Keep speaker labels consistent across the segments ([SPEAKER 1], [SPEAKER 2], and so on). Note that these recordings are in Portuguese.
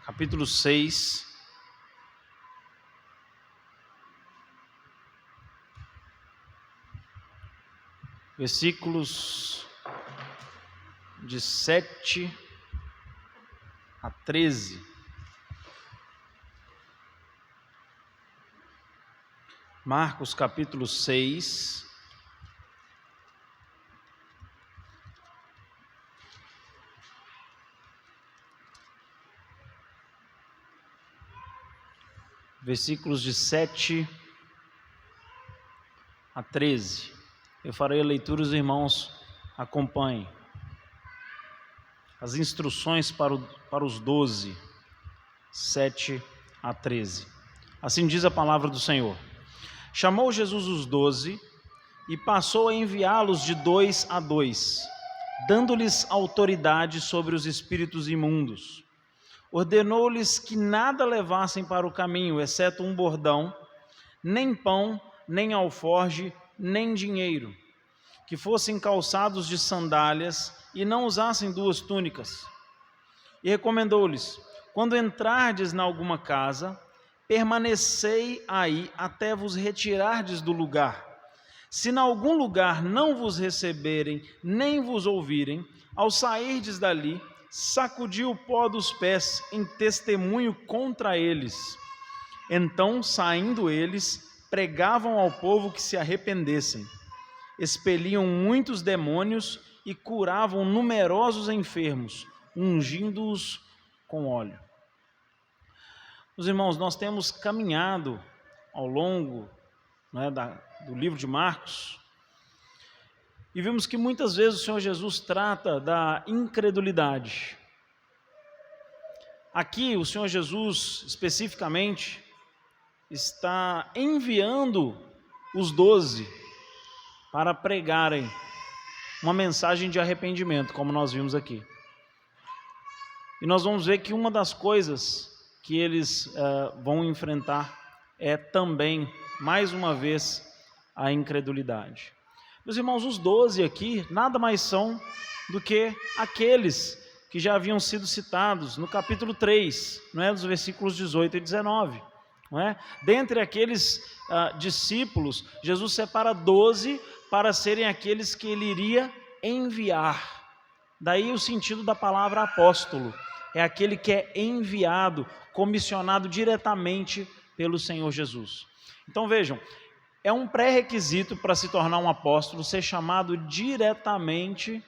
[SPEAKER 1] capítulo 6, versículos de 7 a 13. Marcos capítulo 6, versículos de 7 a 13. Eu farei a leitura, os irmãos acompanhem. As instruções para os 12, 7 a 13. Assim diz a palavra do Senhor. Chamou Jesus os 12 e passou a enviá-los de 2 a 2, dando-lhes autoridade sobre os espíritos imundos. Ordenou-lhes que nada levassem para o caminho, exceto um bordão, nem pão, nem alforge, nem dinheiro, que fossem calçados de sandálias e não usassem 2 túnicas. E recomendou-lhes: quando entrardes em alguma casa, permanecei aí até vos retirardes do lugar. Se em algum lugar não vos receberem, nem vos ouvirem, ao sairdes dali, sacudi o pó dos pés em testemunho contra eles. Então, saindo eles, pregavam ao povo que se arrependessem. Expeliam muitos demônios e curavam numerosos enfermos, ungindo-os com óleo. Meus irmãos, nós temos caminhado ao longo do livro de Marcos e vimos que muitas vezes o Senhor Jesus trata da incredulidade. Aqui o Senhor Jesus especificamente está enviando os 12 para pregarem uma mensagem de arrependimento, como nós vimos aqui. E nós vamos ver que uma das coisas que eles vão enfrentar é também, mais uma vez, a incredulidade. Meus irmãos, os 12 aqui nada mais são do que aqueles que já haviam sido citados no capítulo 3, dos versículos 18 e 19. Dentre aqueles discípulos, Jesus separa 12 para serem aqueles que ele iria enviar. Daí o sentido da palavra apóstolo, é aquele que é enviado, comissionado diretamente pelo Senhor Jesus. Então vejam, é um pré-requisito para se tornar um apóstolo ser chamado diretamente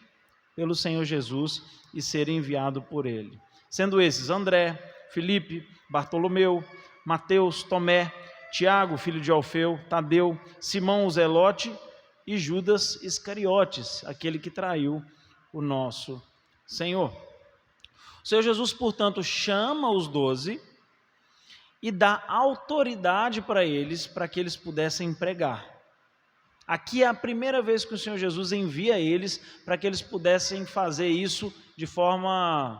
[SPEAKER 1] pelo Senhor Jesus e ser enviado por ele. Sendo esses André, Filipe, Bartolomeu, Mateus, Tomé, Tiago, filho de Alfeu, Tadeu, Simão o Zelote e Judas Iscariotes, aquele que traiu o nosso Senhor. O Senhor Jesus, portanto, chama os 12 e dá autoridade para eles, para que eles pudessem pregar. Aqui é a primeira vez que o Senhor Jesus envia eles para que eles pudessem fazer isso de forma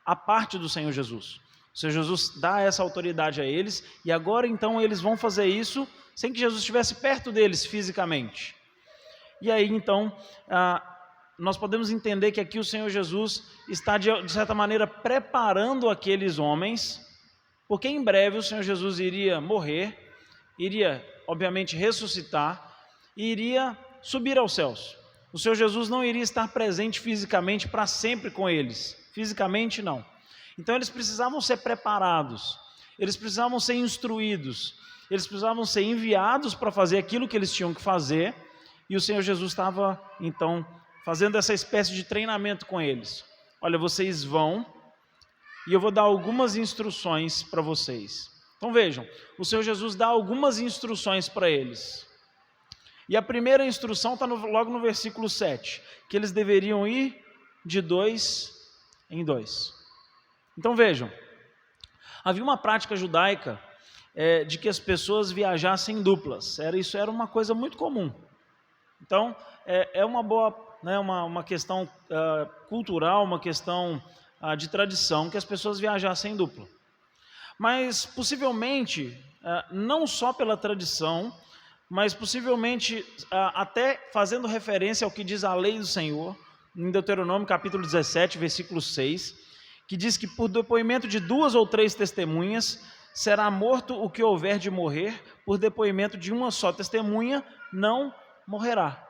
[SPEAKER 1] à parte do Senhor Jesus. O Senhor Jesus dá essa autoridade a eles e agora então eles vão fazer isso sem que Jesus estivesse perto deles fisicamente. E aí então nós podemos entender que aqui o Senhor Jesus está de certa maneira preparando aqueles homens, porque em breve o Senhor Jesus iria morrer, iria obviamente ressuscitar e iria subir aos céus. O Senhor Jesus não iria estar presente fisicamente para sempre com eles, fisicamente não. Então eles precisavam ser preparados, eles precisavam ser instruídos, eles precisavam ser enviados para fazer aquilo que eles tinham que fazer, e o Senhor Jesus estava então fazendo essa espécie de treinamento com eles. Olha, vocês vão e eu vou dar algumas instruções para vocês. Então vejam, o Senhor Jesus dá algumas instruções para eles. E a primeira instrução está logo no versículo 7, que eles deveriam ir de 2 em 2. Então vejam, havia uma prática judaica de que as pessoas viajassem em duplas. Isso era uma coisa muito comum. Então é uma boa, uma questão cultural, uma questão de tradição, que as pessoas viajassem em dupla. Mas possivelmente, não só pela tradição, mas possivelmente até fazendo referência ao que diz a lei do Senhor, em Deuteronômio capítulo 17, versículo 6, que diz que por depoimento de 2 ou 3 testemunhas será morto o que houver de morrer, por depoimento de uma só testemunha não morrerá.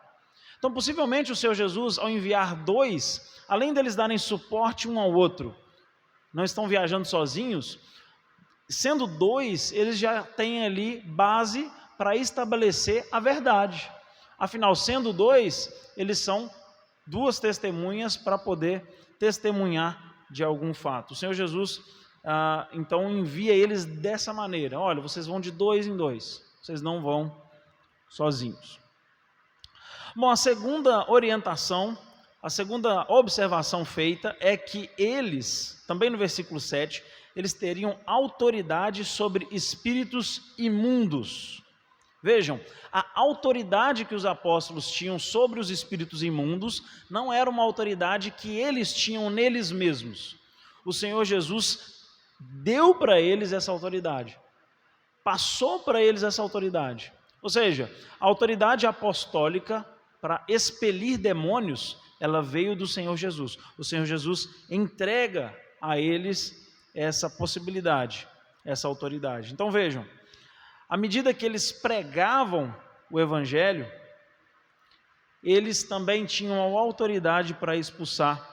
[SPEAKER 1] Então, possivelmente, o Senhor Jesus, ao enviar 2, além deles darem suporte um ao outro, não estão viajando sozinhos, sendo 2, eles já têm ali base para estabelecer a verdade. Afinal, sendo 2, eles são 2 testemunhas para poder testemunhar de algum fato. O Senhor Jesus, então, envia eles dessa maneira. Olha, vocês vão de 2 em 2, vocês não vão sozinhos. Bom, a segunda orientação, a segunda observação feita é que eles, também no versículo 7, eles teriam autoridade sobre espíritos imundos. Vejam, a autoridade que os apóstolos tinham sobre os espíritos imundos não era uma autoridade que eles tinham neles mesmos. O Senhor Jesus deu para eles essa autoridade, passou para eles essa autoridade. Ou seja, a autoridade apostólica para expelir demônios, ela veio do Senhor Jesus. O Senhor Jesus entrega a eles essa possibilidade, essa autoridade. Então vejam, à medida que eles pregavam o Evangelho, eles também tinham a autoridade para expulsar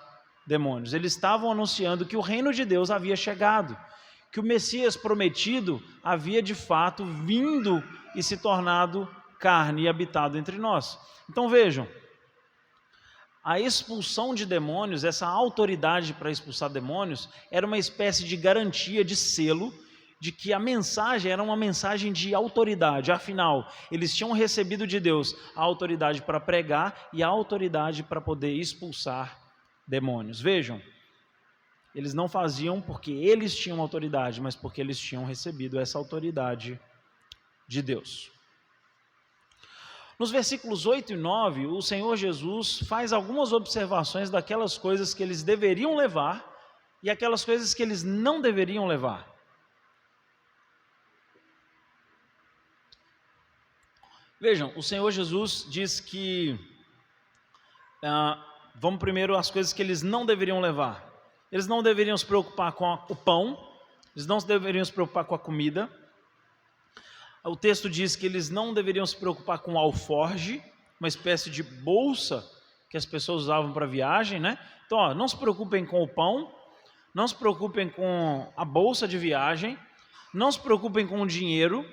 [SPEAKER 1] demônios. Eles estavam anunciando que o reino de Deus havia chegado, que o Messias prometido havia de fato vindo e se tornado carne e habitado entre nós. Então vejam, a expulsão de demônios, essa autoridade para expulsar demônios, era uma espécie de garantia, de selo, de que a mensagem era uma mensagem de autoridade. Afinal, eles tinham recebido de Deus a autoridade para pregar e a autoridade para poder expulsar demônios. Vejam, eles não faziam porque eles tinham autoridade, mas porque eles tinham recebido essa autoridade de Deus. Nos versículos 8 e 9, o Senhor Jesus faz algumas observações daquelas coisas que eles deveriam levar e aquelas coisas que eles não deveriam levar. Vejam, o Senhor Jesus diz que, vamos primeiro às coisas que eles não deveriam levar. Eles não deveriam se preocupar com o pão, eles não deveriam se preocupar com a comida. O texto diz que eles não deveriam se preocupar com o alforge, uma espécie de bolsa que as pessoas usavam para viagem, né? Então, não se preocupem com o pão, não se preocupem com a bolsa de viagem, não se preocupem com o dinheiro.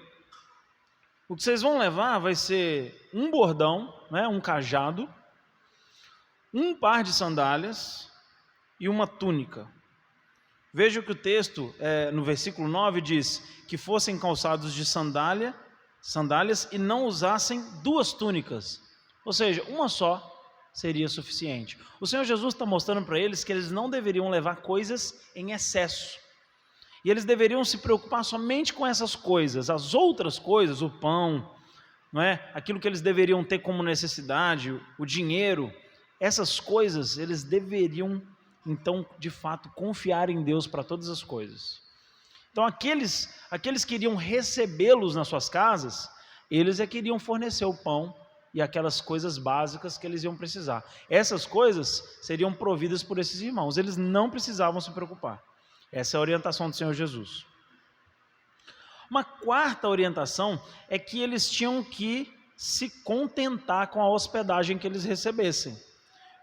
[SPEAKER 1] O que vocês vão levar vai ser um bordão, né, um cajado, um par de sandálias e uma túnica. Veja que o texto, no versículo 9, diz que fossem calçados de sandálias e não usassem 2 túnicas. Ou seja, uma só seria suficiente. O Senhor Jesus está mostrando para eles que eles não deveriam levar coisas em excesso. E eles deveriam se preocupar somente com essas coisas. As outras coisas, o pão, não é? Aquilo que eles deveriam ter como necessidade, o dinheiro, essas coisas eles deveriam, então, de fato, confiar em Deus para todas as coisas. Então, aqueles que iriam recebê-los nas suas casas, eles é que iriam fornecer o pão e aquelas coisas básicas que eles iam precisar. Essas coisas seriam providas por esses irmãos, eles não precisavam se preocupar. Essa é a orientação do Senhor Jesus. Uma quarta orientação é que eles tinham que se contentar com a hospedagem que eles recebessem.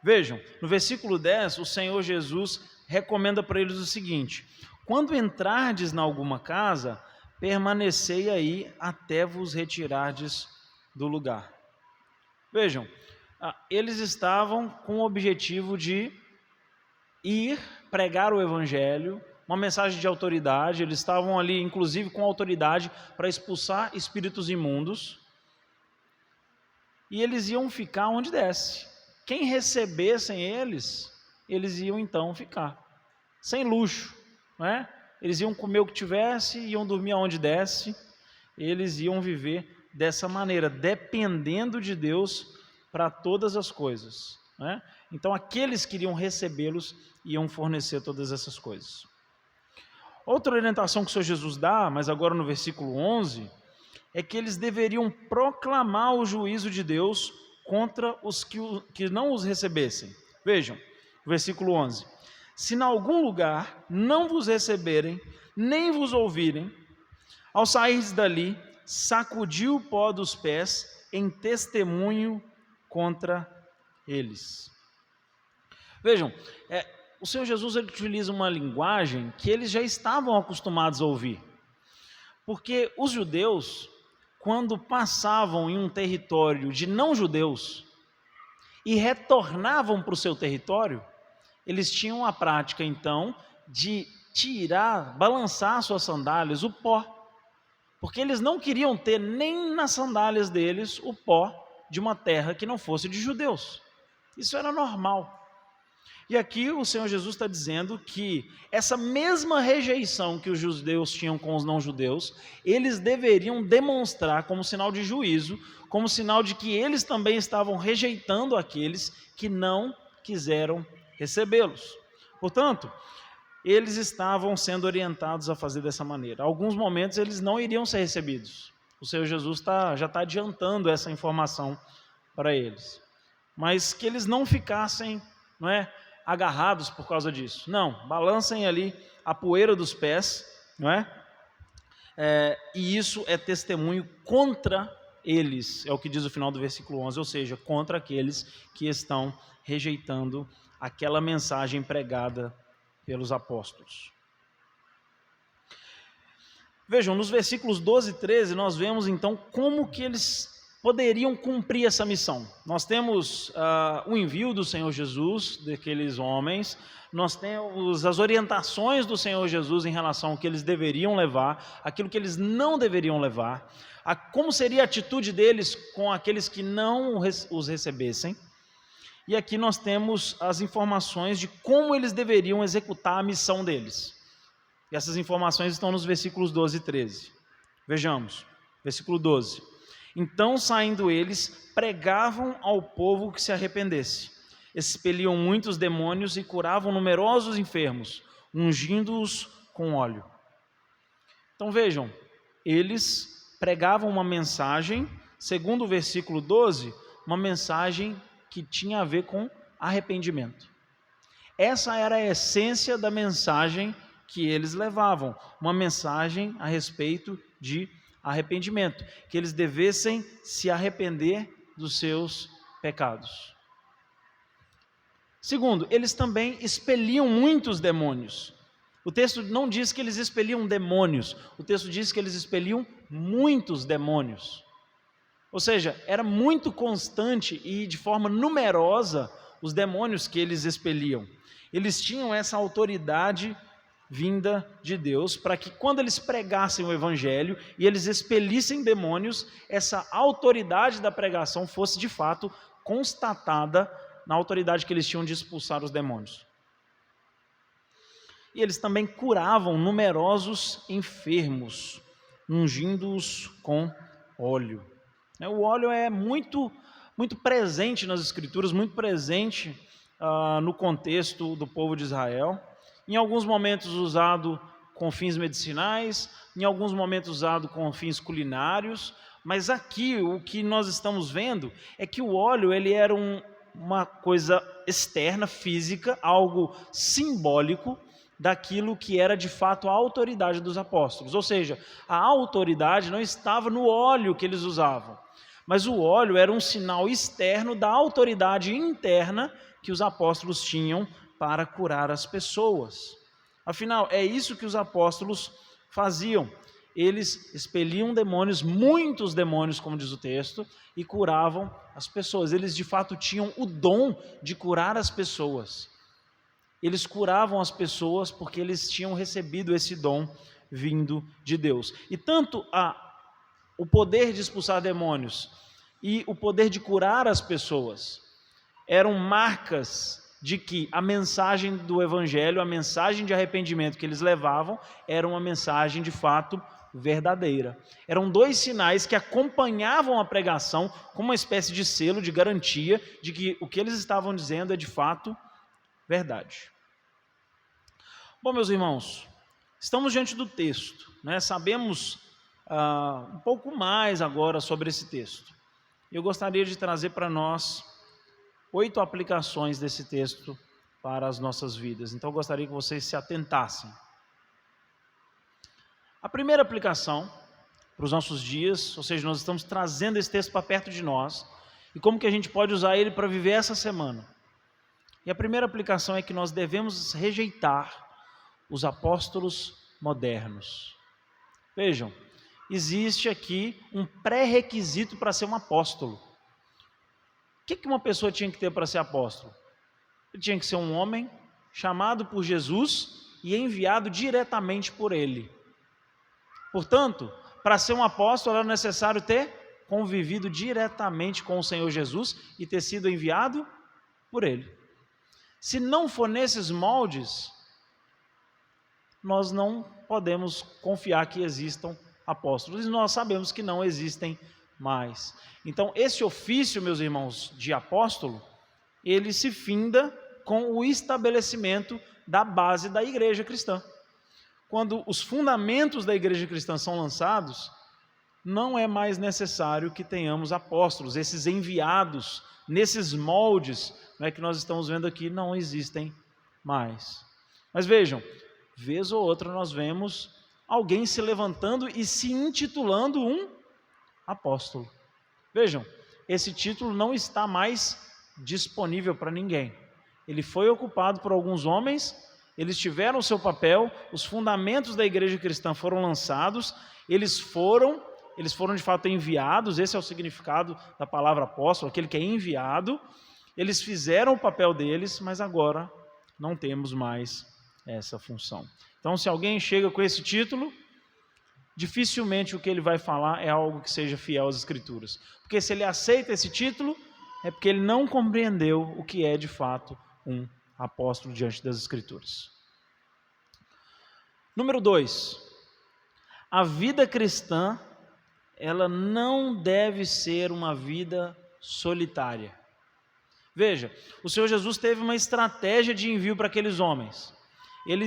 [SPEAKER 1] Vejam, no versículo 10, o Senhor Jesus recomenda para eles o seguinte: quando entrardes na alguma casa, permanecei aí até vos retirardes do lugar. Vejam, eles estavam com o objetivo de ir pregar o Evangelho, uma mensagem de autoridade. Eles estavam ali, inclusive, com autoridade para expulsar espíritos imundos, e eles iam ficar onde desse. Quem recebessem eles iam então ficar, sem luxo, não é? Eles iam comer o que tivesse, iam dormir aonde desse, eles iam viver dessa maneira, dependendo de Deus para todas as coisas, não é? Então, aqueles que iriam recebê-los iam fornecer todas essas coisas. Outra orientação que o Senhor Jesus dá, mas agora no versículo 11, é que eles deveriam proclamar o juízo de Deus contra os que não os recebessem. Vejam, versículo 11: se em algum lugar não vos receberem, nem vos ouvirem, ao saíres dali, sacudi o pó dos pés em testemunho contra eles. Vejam, o Senhor Jesus ele utiliza uma linguagem que eles já estavam acostumados a ouvir. Porque os judeus, quando passavam em um território de não-judeus e retornavam para o seu território, eles tinham a prática, então, de tirar, balançar suas sandálias, o pó. Porque eles não queriam ter nem nas sandálias deles o pó de uma terra que não fosse de judeus. Isso era normal. E aqui o Senhor Jesus está dizendo que essa mesma rejeição que os judeus tinham com os não-judeus, eles deveriam demonstrar como sinal de juízo, como sinal de que eles também estavam rejeitando aqueles que não quiseram recebê-los. Portanto, eles estavam sendo orientados a fazer dessa maneira. Alguns momentos eles não iriam ser recebidos. O Senhor Jesus já está adiantando essa informação para eles. Mas que eles não ficassem, agarrados por causa disso. Não, balancem ali a poeira dos pés, e isso é testemunho contra eles, é o que diz o final do versículo 11, ou seja, contra aqueles que estão rejeitando aquela mensagem pregada pelos apóstolos. Vejam, nos versículos 12 e 13, nós vemos então como que eles poderiam cumprir essa missão. Nós temos o envio do Senhor Jesus, daqueles homens, nós temos as orientações do Senhor Jesus em relação ao que eles deveriam levar, aquilo que eles não deveriam levar, como seria a atitude deles com aqueles que não os recebessem, e aqui nós temos as informações de como eles deveriam executar a missão deles. E essas informações estão nos versículos 12 e 13. Vejamos, versículo 12. Então, saindo eles, pregavam ao povo que se arrependesse. Expeliam muitos demônios e curavam numerosos enfermos, ungindo-os com óleo. Então vejam, eles pregavam uma mensagem, segundo o versículo 12, uma mensagem que tinha a ver com arrependimento. Essa era a essência da mensagem que eles levavam, uma mensagem a respeito de arrependimento, que eles devessem se arrepender dos seus pecados. Segundo, eles também expeliam muitos demônios. O texto não diz que eles expeliam demônios, o texto diz que eles expeliam muitos demônios. Ou seja, era muito constante e de forma numerosa os demônios que eles expeliam. Eles tinham essa autoridade vinda de Deus, para que quando eles pregassem o evangelho e eles expelissem demônios, essa autoridade da pregação fosse de fato constatada na autoridade que eles tinham de expulsar os demônios. E eles também curavam numerosos enfermos, ungindo-os com óleo. O óleo é muito presente nas Escrituras, muito presente no contexto do povo de Israel. Em alguns momentos usado com fins medicinais, em alguns momentos usado com fins culinários, mas aqui o que nós estamos vendo é que o óleo ele era uma coisa externa, física, algo simbólico daquilo que era de fato a autoridade dos apóstolos, ou seja, a autoridade não estava no óleo que eles usavam, mas o óleo era um sinal externo da autoridade interna que os apóstolos tinham para curar as pessoas. Afinal, é isso que os apóstolos faziam. Eles expeliam demônios, muitos demônios, como diz o texto, e curavam as pessoas. Eles de fato tinham o dom de curar as pessoas. Eles curavam as pessoas porque eles tinham recebido esse dom vindo de Deus. E tanto o poder de expulsar demônios e o poder de curar as pessoas eram marcas de que a mensagem do evangelho, a mensagem de arrependimento que eles levavam, era uma mensagem de fato verdadeira. Eram dois sinais que acompanhavam a pregação como uma espécie de selo, de garantia de que o que eles estavam dizendo é de fato verdade. Bom, meus irmãos, estamos diante do texto, sabemos um pouco mais agora sobre esse texto. Eu gostaria de trazer para nós 8 aplicações desse texto para as nossas vidas. Então eu gostaria que vocês se atentassem. A primeira aplicação para os nossos dias, ou seja, nós estamos trazendo esse texto para perto de nós, e como que a gente pode usar ele para viver essa semana. E a primeira aplicação é que nós devemos rejeitar os apóstolos modernos. Vejam, existe aqui um pré-requisito para ser um apóstolo. O que uma pessoa tinha que ter para ser apóstolo? Ele tinha que ser um homem chamado por Jesus e enviado diretamente por ele. Portanto, para ser um apóstolo era necessário ter convivido diretamente com o Senhor Jesus e ter sido enviado por ele. Se não for nesses moldes, nós não podemos confiar que existam apóstolos, e nós sabemos que não existem mais. Então, esse ofício, meus irmãos, de apóstolo, ele se finda com o estabelecimento da base da igreja cristã. Quando os fundamentos da igreja cristã são lançados, não é mais necessário que tenhamos apóstolos, esses enviados, nesses moldes, né, que nós estamos vendo aqui, não existem mais. Mas vejam, vez ou outra nós vemos alguém se levantando e se intitulando um apóstolo. Vejam, esse título não está mais disponível para ninguém. Ele foi ocupado por alguns homens, eles tiveram o seu papel, os fundamentos da igreja cristã foram lançados, eles foram de fato enviados, esse é o significado da palavra apóstolo, aquele que é enviado. Eles fizeram o papel deles, mas agora não temos mais essa função. Então, se alguém chega com esse título, dificilmente o que ele vai falar é algo que seja fiel às Escrituras. Porque se ele aceita esse título, é porque ele não compreendeu o que é de fato um apóstolo diante das Escrituras. Número 2, a vida cristã, ela não deve ser uma vida solitária. Veja, o Senhor Jesus teve uma estratégia de envio para aqueles homens. Ele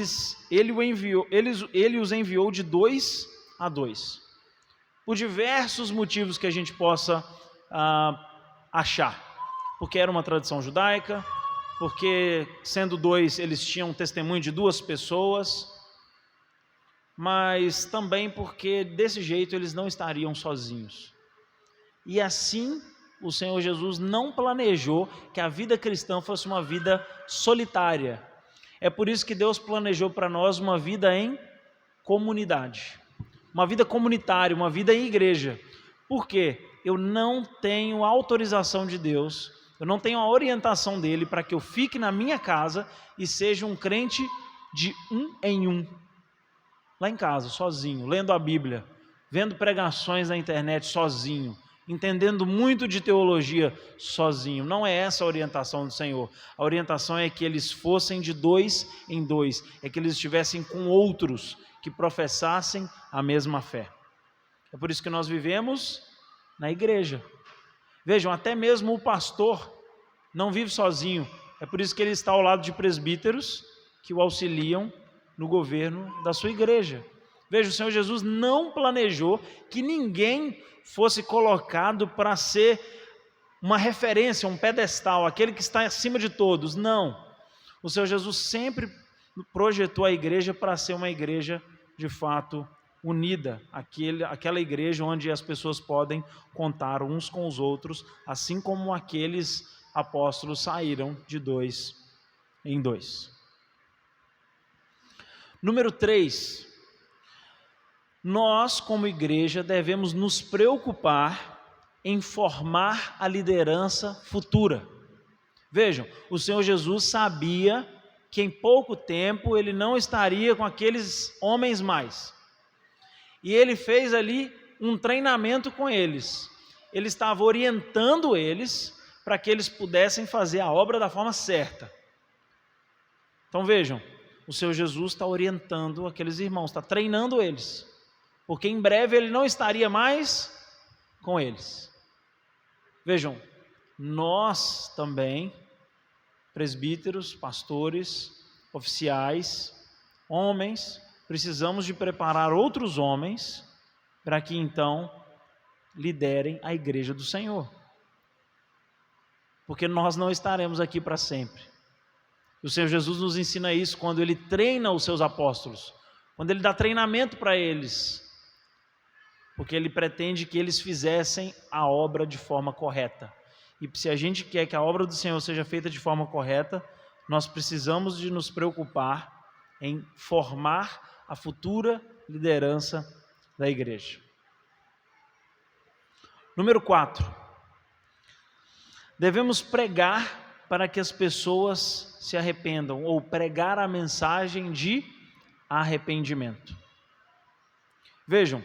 [SPEAKER 1] os enviou de 2 a 2, por diversos motivos que a gente possa achar. Porque era uma tradição judaica, porque sendo 2 eles tinham testemunho de 2 pessoas, mas também porque desse jeito eles não estariam sozinhos. E assim o Senhor Jesus não planejou que a vida cristã fosse uma vida solitária. É por isso que Deus planejou para nós uma vida em comunidade, uma vida comunitária, uma vida em igreja. Por quê? Eu não tenho autorização de Deus, eu não tenho a orientação dele para que eu fique na minha casa e seja um crente de um em um, lá em casa, sozinho, lendo a Bíblia, vendo pregações na internet sozinho, entendendo muito de teologia sozinho. Não é essa a orientação do Senhor. A orientação é que eles fossem de 2 em 2, é que eles estivessem com outros que professassem a mesma fé. É por isso que nós vivemos na igreja. Vejam, até mesmo o pastor não vive sozinho. É por isso que ele está ao lado de presbíteros que o auxiliam no governo da sua igreja. Veja, o Senhor Jesus não planejou que ninguém fosse colocado para ser uma referência, um pedestal, aquele que está acima de todos. Não. O Senhor Jesus sempre projetou a igreja para ser uma igreja de fato unida, aquela igreja onde as pessoas podem contar uns com os outros, assim como aqueles apóstolos saíram de 2 em 2. Número 3, nós como igreja devemos nos preocupar em formar a liderança futura. Vejam, o Senhor Jesus sabia que em pouco tempo ele não estaria com aqueles homens mais. E ele fez ali um treinamento com eles. Ele estava orientando eles para que eles pudessem fazer a obra da forma certa. Então vejam, o Senhor Jesus está orientando aqueles irmãos, está treinando eles, porque em breve ele não estaria mais com eles. Vejam, nós também, presbíteros, pastores, oficiais, homens, precisamos de preparar outros homens para que então liderem a igreja do Senhor. Porque nós não estaremos aqui para sempre. O Senhor Jesus nos ensina isso quando Ele treina os seus apóstolos, quando Ele dá treinamento para eles, porque Ele pretende que eles fizessem a obra de forma correta. E se a gente quer que a obra do Senhor seja feita de forma correta, nós precisamos de nos preocupar em formar a futura liderança da igreja. Número 4. Devemos pregar para que as pessoas se arrependam, ou pregar a mensagem de arrependimento. Vejam,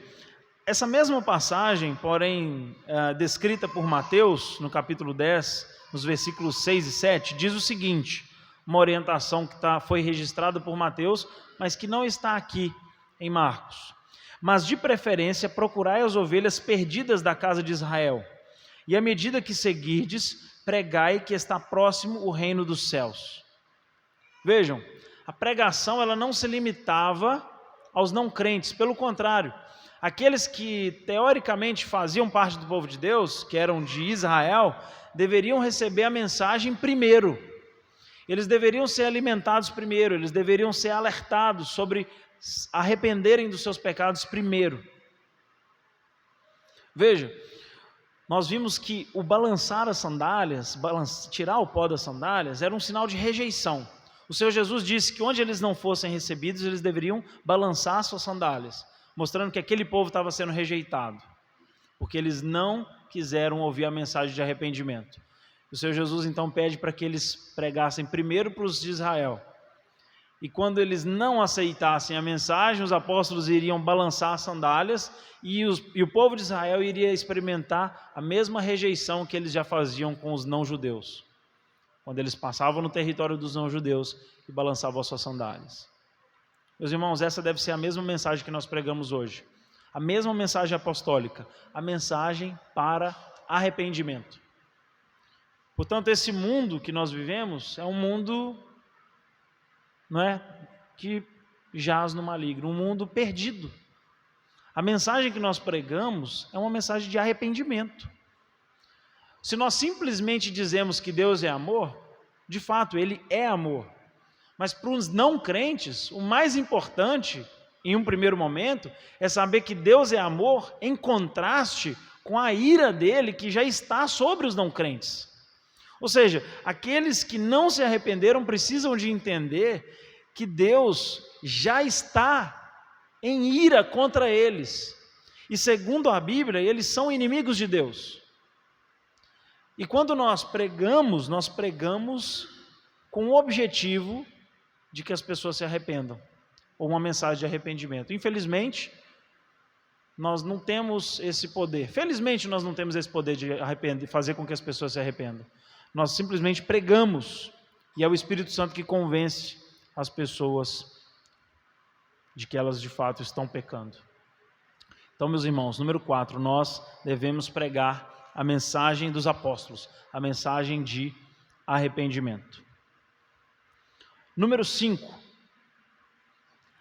[SPEAKER 1] essa mesma passagem, porém descrita por Mateus, no capítulo 10, nos versículos 6 e 7, diz o seguinte, uma orientação que foi registrada por Mateus, mas que não está aqui em Marcos. Mas de preferência procurai as ovelhas perdidas da casa de Israel, e à medida que seguirdes, pregai que está próximo o reino dos céus. Vejam, a pregação ela não se limitava aos não crentes, pelo contrário, aqueles que teoricamente faziam parte do povo de Deus, que eram de Israel, deveriam receber a mensagem primeiro. Eles deveriam ser alimentados primeiro, eles deveriam ser alertados sobre arrependerem dos seus pecados primeiro. Veja, nós vimos que o balançar as sandálias, tirar o pó das sandálias, era um sinal de rejeição. O Senhor Jesus disse que onde eles não fossem recebidos, eles deveriam balançar suas sandálias, mostrando que aquele povo estava sendo rejeitado, porque eles não quiseram ouvir a mensagem de arrependimento. O Senhor Jesus então pede para que eles pregassem primeiro para os de Israel. E quando eles não aceitassem a mensagem, os apóstolos iriam balançar as sandálias e o povo de Israel iria experimentar a mesma rejeição que eles já faziam com os não-judeus, quando eles passavam no território dos não-judeus e balançavam as suas sandálias. Meus irmãos, essa deve ser a mesma mensagem que nós pregamos hoje, a mesma mensagem apostólica, a mensagem para arrependimento. Portanto, esse mundo que nós vivemos é um mundo, não é, que jaz no maligno, um mundo perdido. A mensagem que nós pregamos é uma mensagem de arrependimento. Se nós simplesmente dizemos que Deus é amor, de fato, Ele é amor. Mas para os não crentes, o mais importante, em um primeiro momento, é saber que Deus é amor em contraste com a ira dele que já está sobre os não crentes. Ou seja, aqueles que não se arrependeram precisam de entender que Deus já está em ira contra eles. E segundo a Bíblia, eles são inimigos de Deus. E quando nós pregamos com o objetivo de que as pessoas se arrependam, ou uma mensagem de arrependimento. Infelizmente, nós não temos esse poder. Felizmente, nós não temos esse poder de fazer com que as pessoas se arrependam. Nós simplesmente pregamos, e é o Espírito Santo que convence as pessoas de que elas de fato estão pecando. Então, meus irmãos, número 4, nós devemos pregar a mensagem dos apóstolos, a mensagem de arrependimento. Número 5,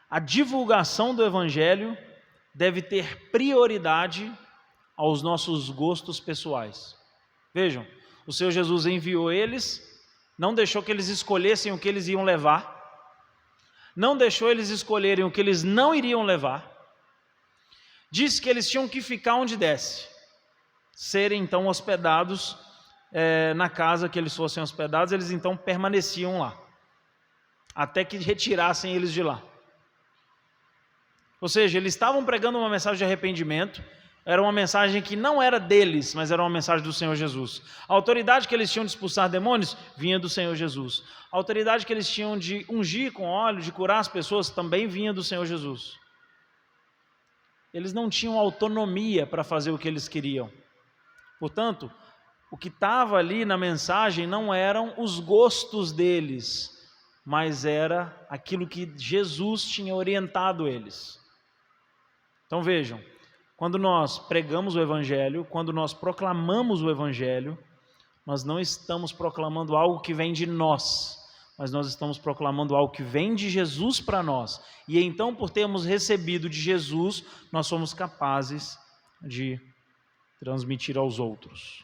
[SPEAKER 1] a divulgação do Evangelho deve ter prioridade aos nossos gostos pessoais. Vejam, o Senhor Jesus enviou eles, não deixou que eles escolhessem o que eles iam levar, não deixou eles escolherem o que eles não iriam levar, disse que eles tinham que ficar onde desse, serem então hospedados na casa que eles fossem hospedados, eles então permaneciam lá, até que retirassem eles de lá. Ou seja, eles estavam pregando uma mensagem de arrependimento, era uma mensagem que não era deles, mas era uma mensagem do Senhor Jesus. A autoridade que eles tinham de expulsar demônios vinha do Senhor Jesus. A autoridade que eles tinham de ungir com óleo, de curar as pessoas, também vinha do Senhor Jesus. Eles não tinham autonomia para fazer o que eles queriam. Portanto, o que estava ali na mensagem não eram os gostos deles, mas era aquilo que Jesus tinha orientado eles. Então vejam, quando nós pregamos o Evangelho, quando nós proclamamos o Evangelho, nós não estamos proclamando algo que vem de nós, mas nós estamos proclamando algo que vem de Jesus para nós. E então, por termos recebido de Jesus, nós somos capazes de transmitir aos outros.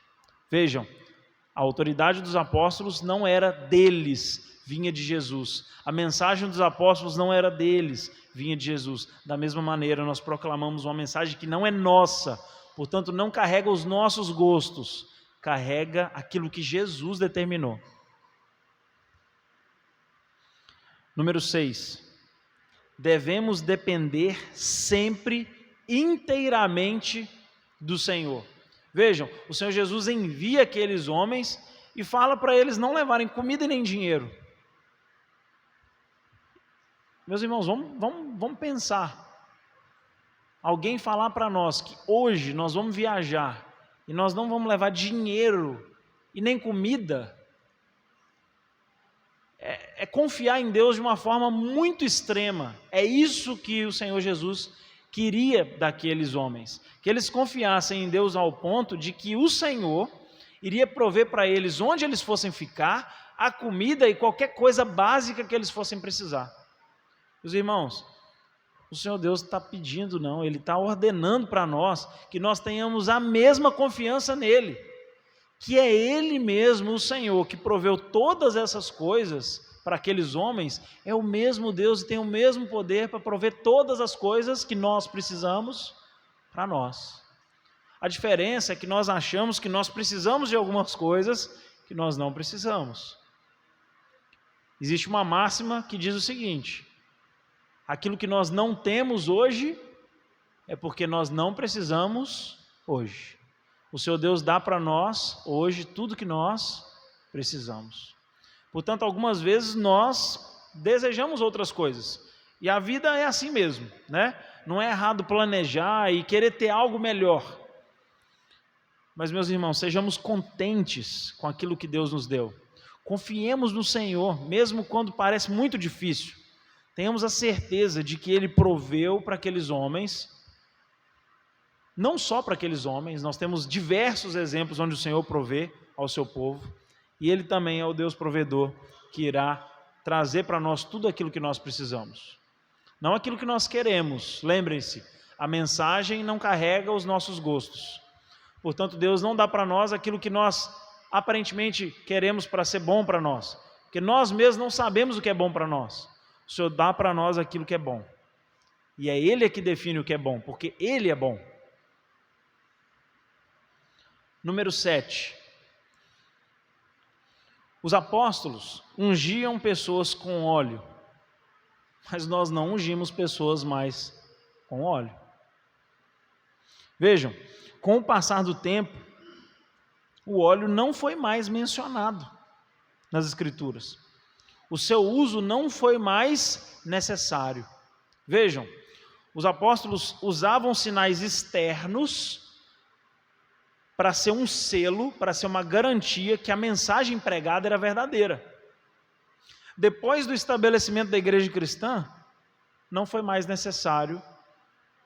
[SPEAKER 1] Vejam, a autoridade dos apóstolos não era deles vinha de Jesus. A mensagem dos apóstolos não era deles, vinha de Jesus. Da mesma maneira, nós proclamamos uma mensagem que não é nossa, portanto, não carrega os nossos gostos, carrega aquilo que Jesus determinou. Número 6. Devemos depender sempre inteiramente do Senhor. Vejam, o Senhor Jesus envia aqueles homens e fala para eles não levarem comida e nem dinheiro. Meus irmãos, vamos pensar. Alguém falar para nós que hoje nós vamos viajar e nós não vamos levar dinheiro e nem comida, é confiar em Deus de uma forma muito extrema. É isso que o Senhor Jesus queria daqueles homens, que eles confiassem em Deus ao ponto de que o Senhor iria prover para eles onde eles fossem ficar, a comida e qualquer coisa básica que eles fossem precisar. Meus irmãos, o Senhor Deus está pedindo, não, Ele está ordenando para nós que nós tenhamos a mesma confiança nele, que é Ele mesmo, o Senhor, que proveu todas essas coisas para aqueles homens, é o mesmo Deus e tem o mesmo poder para prover todas as coisas que nós precisamos para nós. A diferença é que nós achamos que nós precisamos de algumas coisas que nós não precisamos. Existe uma máxima que diz o seguinte: aquilo que nós não temos hoje é porque nós não precisamos hoje. O Senhor Deus dá para nós hoje tudo que nós precisamos. Portanto, algumas vezes nós desejamos outras coisas. E a vida é assim mesmo, né? Não é errado planejar e querer ter algo melhor. Mas, meus irmãos, sejamos contentes com aquilo que Deus nos deu. Confiemos no Senhor, mesmo quando parece muito difícil. Tenhamos a certeza de que Ele proveu para aqueles homens. Não só para aqueles homens, nós temos diversos exemplos onde o Senhor provê ao seu povo, e Ele também é o Deus provedor que irá trazer para nós tudo aquilo que nós precisamos. Não aquilo que nós queremos, lembrem-se, a mensagem não carrega os nossos gostos. Portanto, Deus não dá para nós aquilo que nós aparentemente queremos para ser bom para nós, porque nós mesmos não sabemos o que é bom para nós. O Senhor dá para nós aquilo que é bom, e é Ele que define o que é bom, porque Ele é bom. Número 7. Os apóstolos ungiam pessoas com óleo, mas nós não ungimos pessoas mais com óleo. Vejam, com o passar do tempo, o óleo não foi mais mencionado nas Escrituras. O seu uso não foi mais necessário. Vejam, os apóstolos usavam sinais externos para ser um selo, para ser uma garantia que a mensagem pregada era verdadeira. Depois do estabelecimento da igreja cristã, não foi mais necessário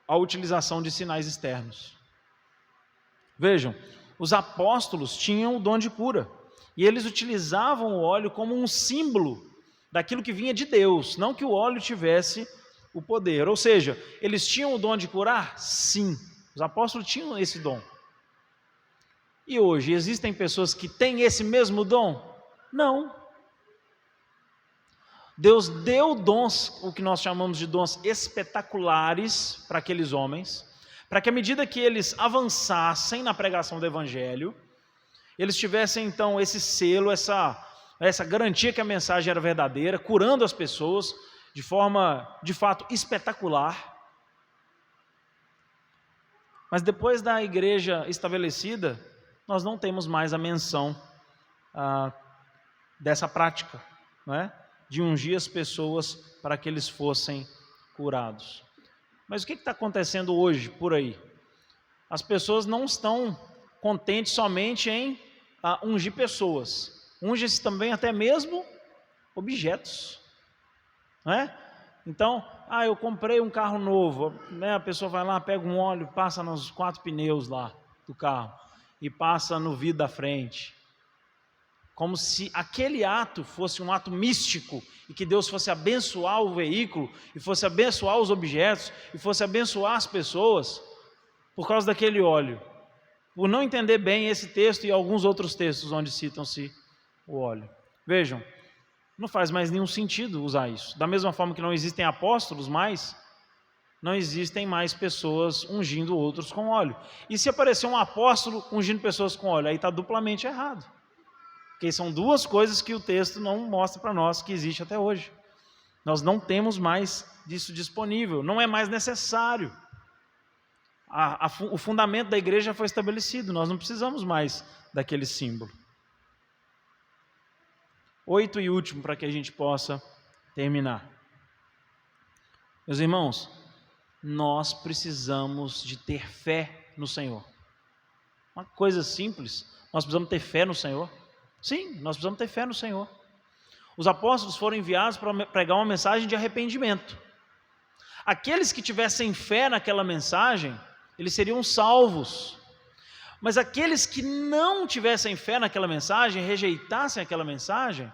[SPEAKER 1] a utilização de sinais externos. Vejam, os apóstolos tinham o dom de cura, e eles utilizavam o óleo como um símbolo daquilo que vinha de Deus, não que o óleo tivesse o poder. Ou seja, eles tinham o dom de curar? Sim, os apóstolos tinham esse dom. E hoje, existem pessoas que têm esse mesmo dom? Não. Deus deu dons, o que nós chamamos de dons espetaculares para aqueles homens, para que à medida que eles avançassem na pregação do Evangelho, eles tivessem então esse selo, essa garantia que a mensagem era verdadeira, curando as pessoas de forma, de fato, espetacular. Mas depois da igreja estabelecida, nós não temos mais a menção dessa prática, não é? De ungir as pessoas para que eles fossem curados. Mas o que está acontecendo hoje por aí? As pessoas não estão contentes somente em ungir pessoas, ungem-se também até mesmo objetos, não é? Então, eu comprei um carro novo, né? A pessoa vai lá, pega um óleo, passa nos 4 pneus lá do carro e passa no vidro da frente, como se aquele ato fosse um ato místico e que Deus fosse abençoar o veículo e fosse abençoar os objetos e fosse abençoar as pessoas por causa daquele óleo, por não entender bem esse texto e alguns outros textos onde citam-se o óleo. Vejam, Não faz mais nenhum sentido usar isso. Da mesma forma que não existem apóstolos mais, não existem mais pessoas ungindo outros com óleo. E se aparecer um apóstolo ungindo pessoas com óleo, aí está duplamente errado. Porque são duas coisas que o texto não mostra para nós que existe até hoje. Nós não temos mais disso disponível, não é mais necessário. O fundamento da igreja foi estabelecido, nós não precisamos mais daquele símbolo. 8 e último, para que a gente possa terminar. Meus irmãos, nós precisamos de ter fé no Senhor. Uma coisa simples, nós precisamos ter fé no Senhor. Sim, nós precisamos ter fé no Senhor. Os apóstolos foram enviados para pregar uma mensagem de arrependimento. Aqueles que tivessem fé naquela mensagem, eles seriam salvos. Mas aqueles que não tivessem fé naquela mensagem, rejeitassem aquela mensagem,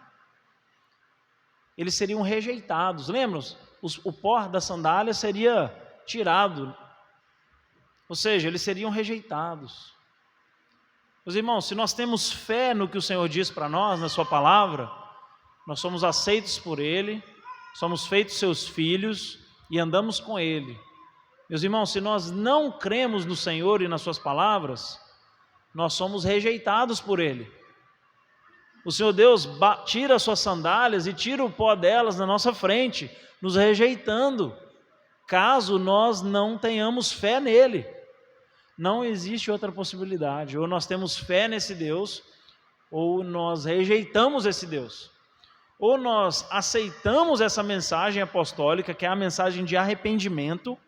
[SPEAKER 1] eles seriam rejeitados. Lembram? O pó da sandália seria tirado. Ou seja, eles seriam rejeitados. Meus irmãos, se nós temos fé no que o Senhor diz para nós, na sua palavra, nós somos aceitos por Ele, somos feitos seus filhos e andamos com Ele. Meus irmãos, se nós não cremos no Senhor e nas suas palavras, nós somos rejeitados por Ele. O Senhor Deus tira as suas sandálias e tira o pó delas na nossa frente, nos rejeitando, caso nós não tenhamos fé nele. Não existe outra possibilidade, ou nós temos fé nesse Deus, ou nós rejeitamos esse Deus. Ou nós aceitamos essa mensagem apostólica, que é a mensagem de arrependimento,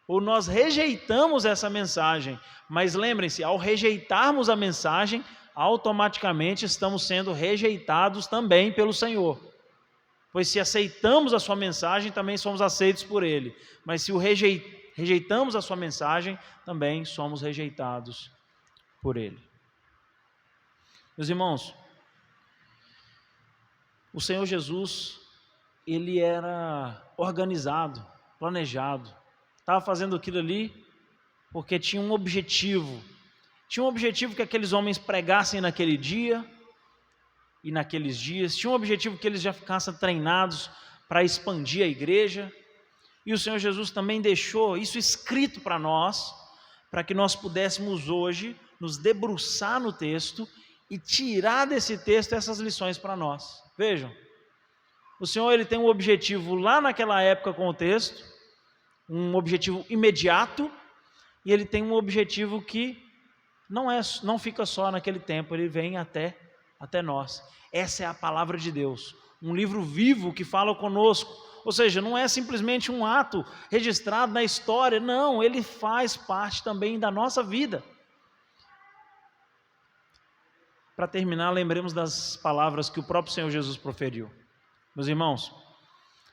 [SPEAKER 1] ou nós rejeitamos essa mensagem. Mas lembrem-se, ao rejeitarmos a mensagem, automaticamente estamos sendo rejeitados também pelo Senhor. Pois se aceitamos a sua mensagem, também somos aceitos por Ele. Mas se rejeitamos a sua mensagem, também somos rejeitados por Ele. Meus irmãos, o Senhor Jesus, Ele era organizado, planejado. Estava fazendo aquilo ali porque tinha um objetivo. Tinha um objetivo que aqueles homens pregassem naquele dia e naqueles dias. Tinha um objetivo que eles já ficassem treinados para expandir a igreja. E o Senhor Jesus também deixou isso escrito para nós, para que nós pudéssemos hoje nos debruçar no texto e tirar desse texto essas lições para nós. Vejam, o Senhor ele tem um objetivo lá naquela época com o texto, um objetivo imediato, e ele tem um objetivo que não fica só naquele tempo, ele vem até nós. Essa é a palavra de Deus, um livro vivo que fala conosco. Ou seja, não é simplesmente um ato registrado na história, não, ele faz parte também da nossa vida. Para terminar, lembremos das palavras que o próprio Senhor Jesus proferiu. Meus irmãos,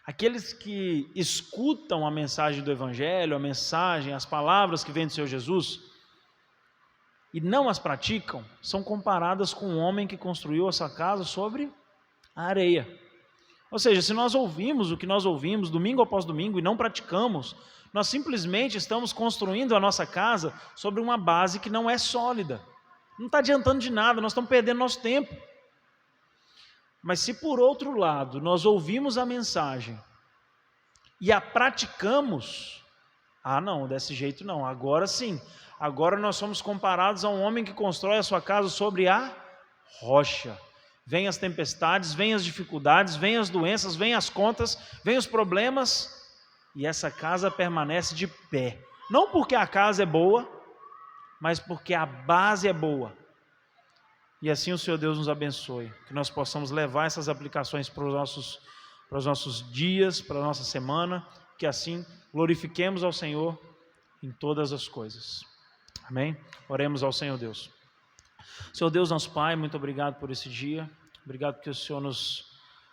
[SPEAKER 1] aqueles que escutam a mensagem do Evangelho, a mensagem, as palavras que vêm do Senhor Jesus, e não as praticam, são comparadas com um homem que construiu a sua casa sobre a areia. Ou seja, se nós ouvimos o que nós ouvimos domingo após domingo e não praticamos, nós simplesmente estamos construindo a nossa casa sobre uma base que não é sólida. Não está adiantando de nada, nós estamos perdendo nosso tempo. Mas se por outro lado nós ouvimos a mensagem e a praticamos, não, desse jeito não, agora sim. Agora nós somos comparados a um homem que constrói a sua casa sobre a rocha. Vêm as tempestades, vêm as dificuldades, vêm as doenças, vêm as contas, vêm os problemas, e essa casa permanece de pé. Não porque a casa é boa, mas porque a base é boa. E assim o Senhor Deus nos abençoe, que nós possamos levar essas aplicações para os nossos dias, para a nossa semana, que assim glorifiquemos ao Senhor em todas as coisas. Amém? Oremos ao Senhor Deus. Senhor Deus, nosso Pai, muito obrigado por esse dia. Obrigado porque o Senhor nos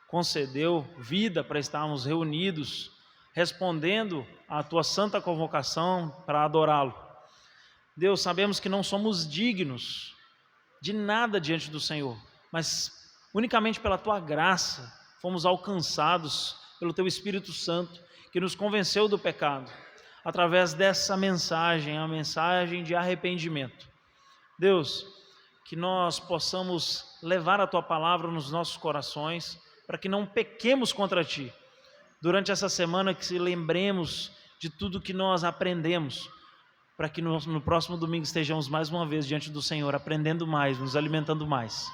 [SPEAKER 1] concedeu vida para estarmos reunidos, respondendo à Tua santa convocação para adorá-lo. Deus, sabemos que não somos dignos de nada diante do Senhor, mas unicamente pela Tua graça fomos alcançados pelo Teu Espírito Santo, que nos convenceu do pecado, através dessa mensagem, a mensagem de arrependimento. Deus, que nós possamos levar a Tua palavra nos nossos corações, para que não pequemos contra Ti. Durante essa semana que se lembremos de tudo que nós aprendemos, para que no próximo domingo estejamos mais uma vez diante do Senhor, aprendendo mais, nos alimentando mais.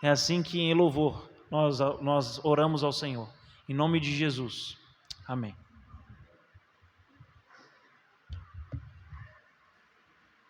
[SPEAKER 1] É assim que em louvor nós oramos ao Senhor. Em nome de Jesus. Amém.